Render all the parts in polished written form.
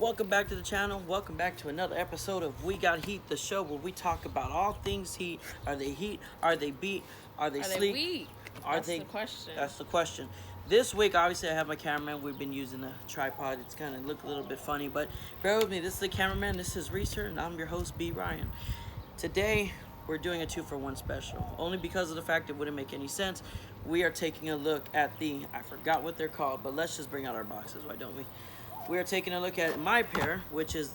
Welcome back to the channel. Welcome back to another episode of We Got Heat, the show where we talk about all things heat. Are they heat? Are they beat? Are they sleek? Weak? That's the question. That's the question. This week, obviously, I have my cameraman. We've been using a tripod. It's kind of look a little bit funny, but bear with me. This is the cameraman. This is Reeser, and I'm your host, B. Ryan. Today, we're doing a 2-for-1 special. Only because of the fact it wouldn't make any sense. We are taking a look at the, I forgot what they're called, but let's just bring out our boxes, why don't we? We are taking a look at my pair, which is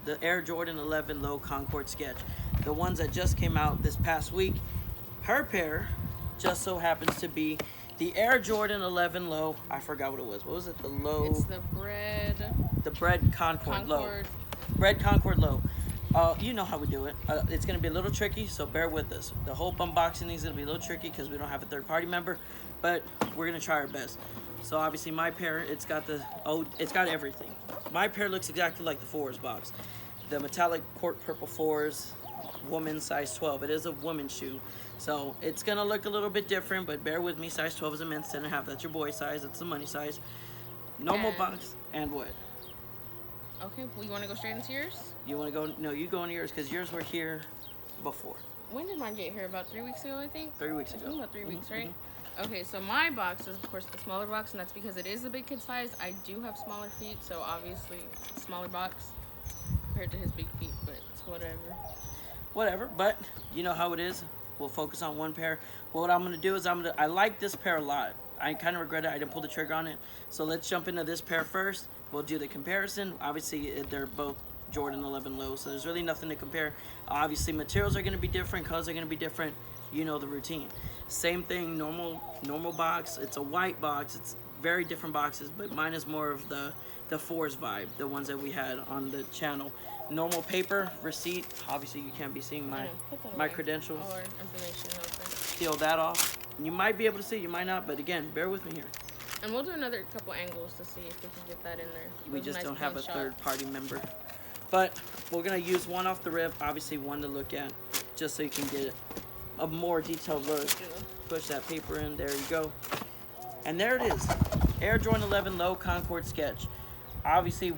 the Air Jordan 11 Low Concord Sketch. The ones that just came out this past week. Her pair just so happens to be the Air Jordan 11 Low. I forgot what it was. What was it? The Low. It's the Bred. The Bred Concord Low. Bred Concord Low. You know how we do it. It's going to be a little tricky, so bear with us. The whole unboxing is going to be a little tricky because we don't have a third-party member, but we're going to try our best. So obviously my pair, it's got everything. My pair looks exactly like the 4s box. The metallic court purple 4s, woman size 12. It is a woman's shoe. So it's gonna look a little bit different, but bear with me. Size 12 is a men's 10.5. That's your boy size, that's the money size. Normal box, and what? Okay, well, you wanna go straight into yours? You wanna go, no, you go into yours, because yours were here before. When did mine get here? About 3 weeks ago, I think? 3 weeks ago. About 3 weeks, right? Okay, so my box is, of course, the smaller box, and that's because it is a big kid size. I do have smaller feet, so obviously, smaller box compared to his big feet, but it's whatever. Whatever, but you know how it is. We'll focus on one pair. Well, what I'm going to do is I like this pair a lot. I kind of regret it. I didn't pull the trigger on it. So let's jump into this pair first. We'll do the comparison. Obviously, they're both Jordan 11 Low, so there's really nothing to compare. Obviously, materials are going to be different. Colors are going to be different. You know the routine. Same thing, normal box. It's a white box. It's very different boxes, but mine is more of the 4s vibe, the ones that we had on the channel. Normal paper, receipt. Obviously, you can't be seeing my credentials. Or information. Peel that off. You might be able to see, you might not, but again, bear with me here. And we'll do another couple angles to see if we can get that in there. We just don't have a third-party member. But we're going to use one off the rip, obviously one to look at, just so you can get a more detailed look. Push that paper in, there you go. And there it is, Air Jordan 11 Low Concord Sketch. Obviously,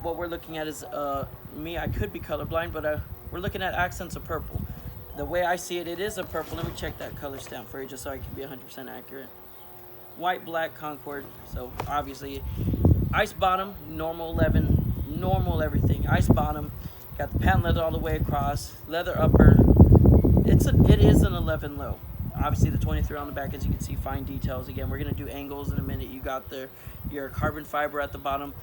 what we're looking at is, I could be colorblind, but we're looking at accents of purple. The way I see it, it is a purple. Let me check that color stamp for you just so I can be 100% accurate. White, black, Concord. So obviously, ice bottom, normal 11, normal everything. Ice bottom, got the patent leather all the way across, leather upper. It is an 11 Low. Obviously the 23 on the back, as you can see, fine details. Again, we're gonna do angles in a minute. You got your carbon fiber at the bottom.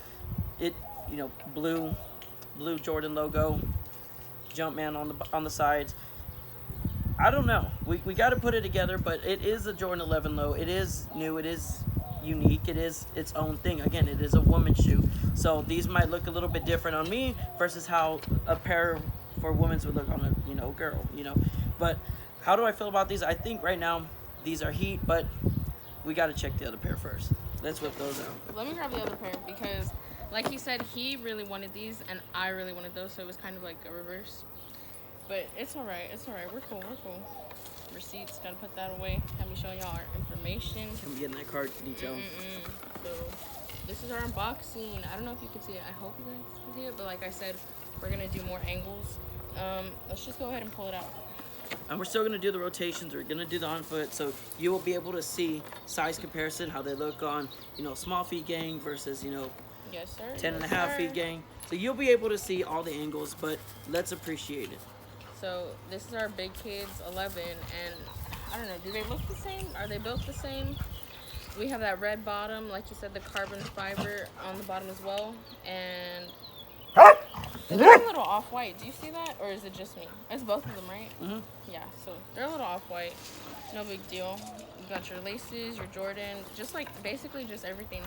Blue Jordan logo, Jumpman on the sides. I don't know. We got to put it together, but it is a Jordan 11 Low. It is new. It is unique. It is its own thing. Again, it is a woman's shoe, so these might look a little bit different on me versus how a pair for women's would look on a girl. But how do I feel about these? I think right now these are heat, but we got to check the other pair first. Let's whip those out. Let me grab the other pair because, like he said, he really wanted these and I really wanted those, so it was kind of like a reverse. But it's all right. It's all right. We're cool. Receipts, gotta put that away. Have me showing y'all our information. I'm getting that card detail. So this is our unboxing. I don't know if you can see it. I hope you guys can see it. But like I said, we're gonna do more angles. Let's just go ahead and pull it out. And we're still going to do the rotations. We're going to do the on foot, so you will be able to see size comparison, how they look on, small feet gang versus, yes, sir. 10.5 feet gang. So you'll be able to see all the angles, but let's appreciate it. So this is our big kids 11, and I don't know, do they look the same? Are they built the same? We have that red bottom, like you said, the carbon fiber on the bottom as well, and it looks a little off-white. Do you see that? Or is it just me? It's both of them, right? Mm-hmm. Yeah, so they're a little off-white. No big deal. You got your laces, your Jordan. Just like, basically just everything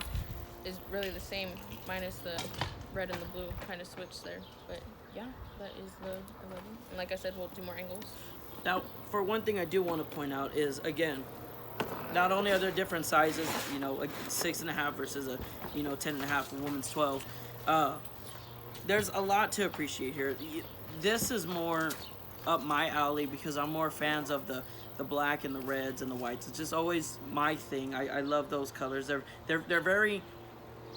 is really the same, minus the red and the blue kind of switch there. But yeah, that is the 11. And like I said, we'll do more angles. Now, for one thing I do want to point out is, again, not only are there different sizes, a 6.5 versus a, 10.5, a woman's 12. There's a lot to appreciate here. This is more up my alley because I'm more fans of the black and the reds and the whites. It's just always my thing. I love those colors. They're very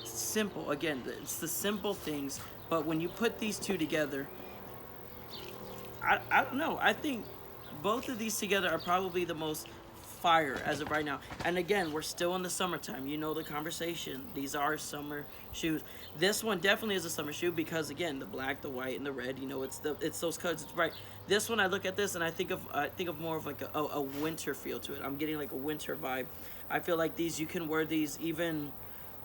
simple. Again, it's the simple things. But when you put these two together, I don't know. I think both of these together are probably the most fire as of right now. And again, we're still in the summertime. You know the conversation. These are summer shoes. This one definitely is a summer shoe because again, the black, the white, and the red. You know, it's those colors. It's bright. This one, I look at this and I think of more of like a winter feel to it. I'm getting like a winter vibe. I feel like these, you can wear these even,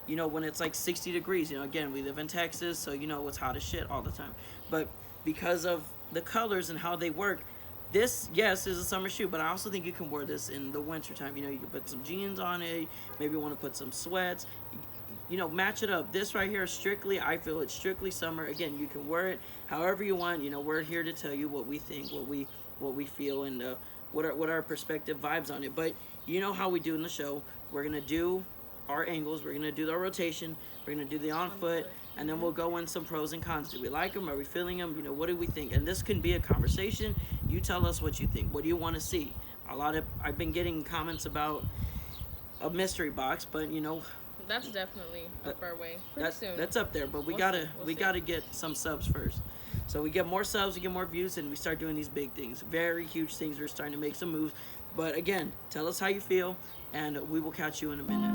you know, when it's like 60 degrees. You know, again, we live in Texas, so you know it's hot as shit all the time. But because of the colors and how they work, this, yes, is a summer shoe, but I also think you can wear this in the winter time. You know, you can put some jeans on it, maybe you want to put some sweats, you know, match it up. This right here, strictly, I feel it's strictly summer. Again, you can wear it however you want. You know, we're here to tell you what we think, what we feel, and what our perspective vibes on it. But you know how we do in the show. We're gonna do our angles, we're gonna do our rotation, we're gonna do the on foot, and then we'll go in some pros and cons. Do we like them? Are we feeling them? You know, what do we think? And this can be a conversation. You tell us what you think. What do you want to see? I've been getting comments about a mystery box, but you know, that's definitely up our way. Pretty soon. That's up there, but we gotta get some subs first. So we get more subs, we get more views, and we start doing these big things, very huge things. We're starting to make some moves. But again, tell us how you feel, and we will catch you in a minute.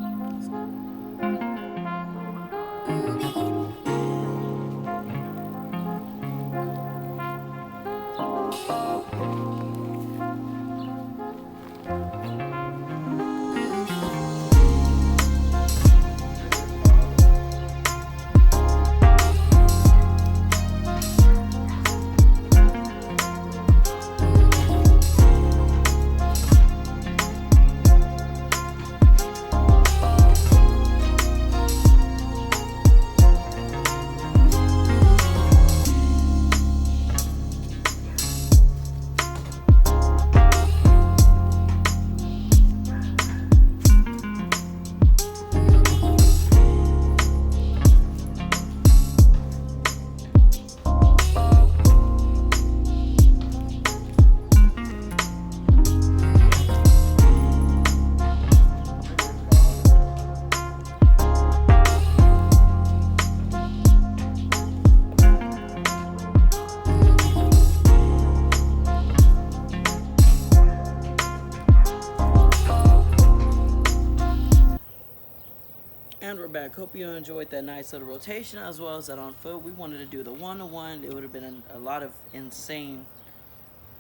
And we're back. Hope you enjoyed that nice little rotation as well as that on foot. We wanted to do the one-to-one. It would have been a lot of insane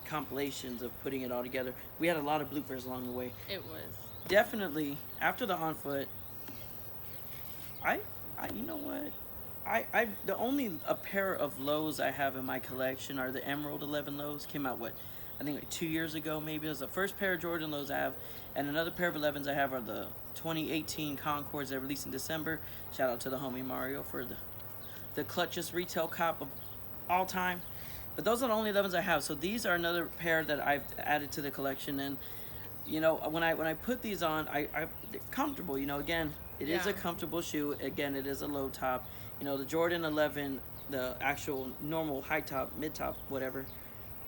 compilations of putting it all together. We had a lot of bloopers along the way. It was. Definitely, after the on foot, I you know what? The only a pair of lows I have in my collection are the Emerald 11 lows. Came out, what, I think like 2 years ago maybe. It was the first pair of Jordan lows I have. And another pair of 11s I have are the 2018 Concords that released in December. Shout out to the homie Mario for the clutchest retail cop of all time. But those are the only 11s I have. So these are another pair that I've added to the collection. And you know, when I put these on, they're comfortable. You know, again, it is a comfortable shoe. Again, it is a low top. You know, the Jordan 11, the actual normal high top, mid top, whatever.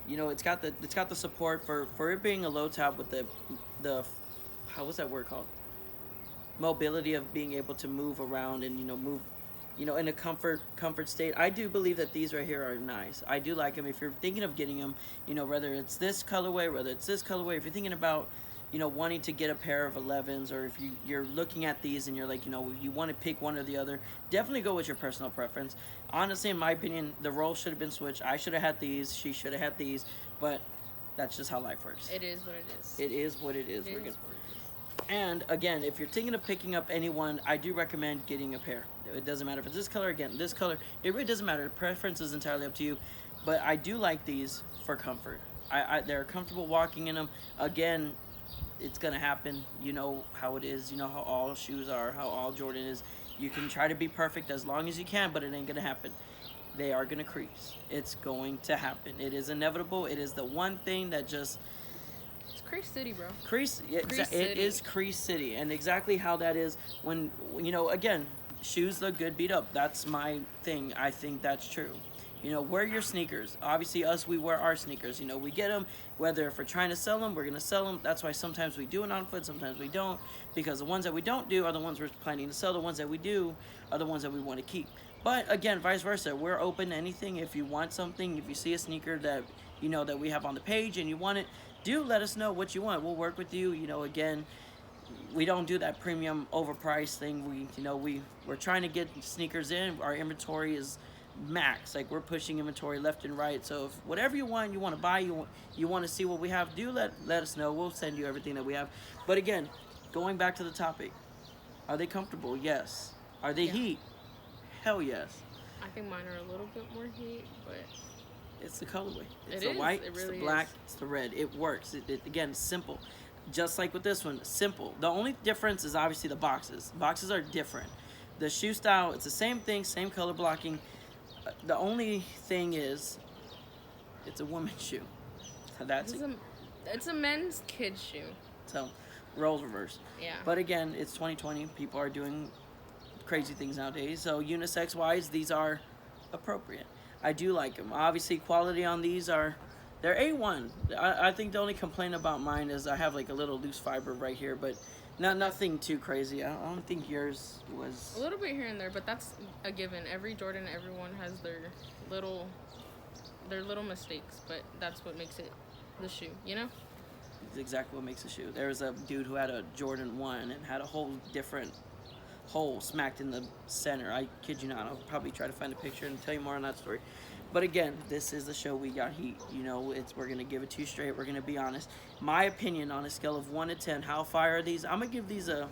You know, it's got the support for it being a low top with the what's that word called? Mobility of being able to move around and move, in a comfort state. I do believe that these right here are nice. I do like them. If you're thinking of getting them, whether it's this colorway, whether it's this colorway, if you're thinking about wanting to get a pair of 11s, or if you're looking at these and you're like, you want to pick one or the other, definitely go with your personal preference. Honestly, in my opinion, the role should have been switched. I should have had these, she should have had these, but that's just how life works. It is what it is. It is what it is. And again, if you're thinking of picking up anyone, I do recommend getting a pair. It doesn't matter if it's this color, again, this color, it really doesn't matter. The preference is entirely up to you, but I do like these for comfort. They're comfortable walking in them. Again, it's gonna happen. You know how it is. You know how all shoes are, how all Jordan is. You can try to be perfect as long as you can, but it ain't gonna happen. They are gonna crease. It's going to happen. It is inevitable. It is the one thing that just... It's Crease City, bro. Crease it is Crease City. And exactly how that is when, again, shoes look good beat up. That's my thing. I think that's true. You know, wear your sneakers. Obviously, us, we wear our sneakers. You know, we get them, whether if we're trying to sell them, we're going to sell them. That's why sometimes we do it on foot, sometimes we don't. Because the ones that we don't do are the ones we're planning to sell. The ones that we do are the ones that we want to keep. But again, vice versa. We're open to anything. If you want something, if you see a sneaker that, you know, that we have on the page and you want it, do let us know what you want. We'll work with you. You know, again, we don't do that premium overpriced thing. We're trying to get sneakers in. Our inventory is max. Like, we're pushing inventory left and right. So if whatever you want to buy, you want to see what we have, do let us know. We'll send you everything that we have. But again, going back to the topic, are they comfortable? Yes. Are they heat? Hell yes. I think mine are a little bit more heat, but it's the colorway. It's the white, it really it's the black, is. it's the red. It works. It again, simple. Just like with this one, simple. The only difference is obviously the boxes. Boxes are different. The shoe style, it's the same thing, same color blocking. The only thing is, it's a woman's shoe. That's it. It's a men's kid's shoe. So, roles reverse. Yeah. But again, it's 2020. People are doing crazy things nowadays. So unisex wise, these are appropriate. I do like them. Obviously, quality on these they're A1. I think the only complaint about mine is I have like a little loose fiber right here, but nothing too crazy. I don't think yours was a little bit here and there, but that's a given. Every Jordan, everyone has their little mistakes, but that's what makes it the shoe, you know? It's exactly what makes a shoe. There was a dude who had a Jordan 1 and had a whole different hole smacked in the center. I kid you not. I'll probably try to find a picture and tell you more on that story. But again, this is the show. We got heat. You know, we're gonna give it to you straight. We're gonna be honest. My opinion on a scale of 1 to 10, how fire are these? I'm gonna give these an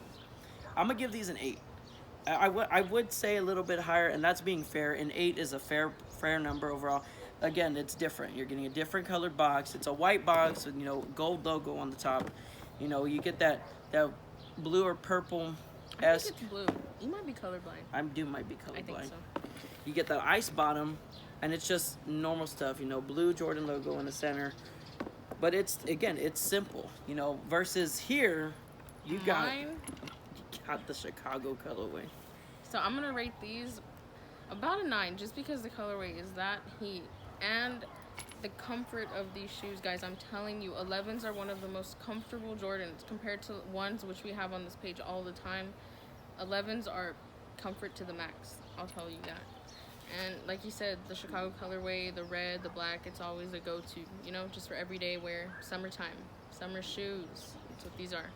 8. I would say a little bit higher, and that's being fair. An 8 is a fair number overall. Again, it's different. You're getting a different colored box. It's a white box with, you know, gold logo on the top. You know, you get that blue or purple. I think it's blue. You might be colorblind. I might be colorblind. I think so. You get the ice bottom, and it's just normal stuff. You know, blue Jordan logo in the center. But it's simple. You know, versus here, you got the Chicago colorway. So I'm gonna rate these about a 9, just because the colorway is that heat and the comfort of these shoes, guys. I'm telling you, 11s are one of the most comfortable Jordans compared to ones which we have on this page all the time. 11s are comfort to the max, I'll tell you that. And like you said, the Chicago colorway, the red, the black, it's always a go-to, you know, just for everyday wear, summertime, summer shoes. That's what these are.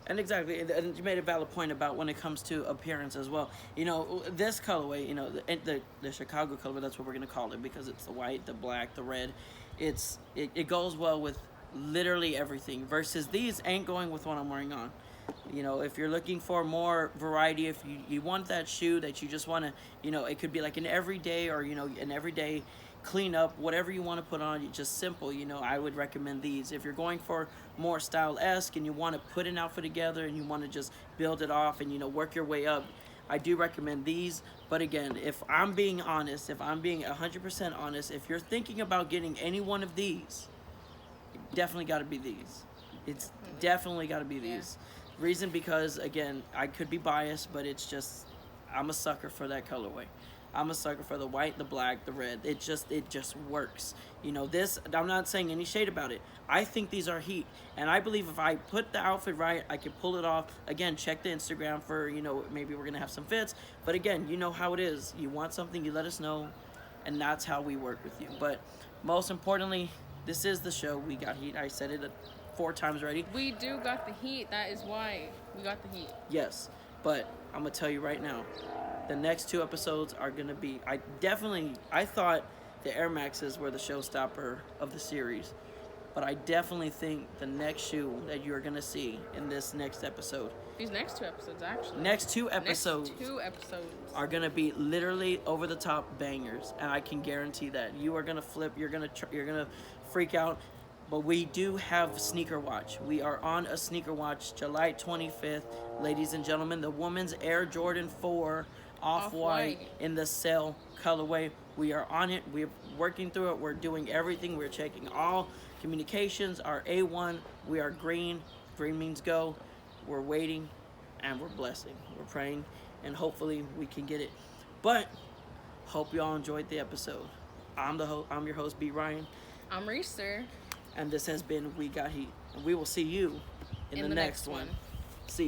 And exactly, and you made a valid point about when it comes to appearance as well. You know, this colorway, you know, the Chicago colorway, that's what we're gonna call it, because it's the white, the black, the red. It goes well with literally everything. Versus these ain't going with what I'm wearing on. You know, if you're looking for more variety, if you want that shoe that you just want to, you know, it could be like an everyday, or, you know, an everyday clean up, whatever you want to put on, just simple, you know, I would recommend these. If you're going for more style-esque and you want to put an outfit together and you want to just build it off and, you know, work your way up, I do recommend these. But again, if I'm being honest, if I'm being 100% honest, if you're thinking about getting any one of these, definitely got to be these. It's definitely got to be these. Reason because, again, I could be biased, but it's just, I'm a sucker for that colorway. I'm a sucker for the white, the black, the red. It just works. You know, this, I'm not saying any shade about it. I think these are heat. And I believe if I put the outfit right, I can pull it off. Again, check the Instagram for, you know, maybe we're going to have some fits. But again, you know how it is. You want something, you let us know. And that's how we work with you. But most importantly, this is the show. We got heat. I said it 4 times already. We do got the heat. That is why we got the heat. Yes. But I'm going to tell you right now, the next 2 episodes are going to be, I thought the Air Maxes were the showstopper of the series. But I definitely think the next shoe that you're going to see in this next episode. These next 2 episodes, actually. Next 2 episodes. Next 2 episodes. Are going to be literally over-the-top bangers. And I can guarantee that. You are going to flip. You're going to freak out. But we do have Sneaker Watch. We are on a Sneaker Watch July 25th. Ladies and gentlemen, the women's Air Jordan 4 Off-White in the cell colorway. We are on it. We're working through it. We're doing everything. We're checking all communications. Our A1. We are green. Green means go. We're waiting and we're blessing. We're praying and hopefully we can get it. But hope you all enjoyed the episode. I'm your host, B. Ryan, I'm Reeser. and this has been We Got Heat. And we will see you in the next one. See.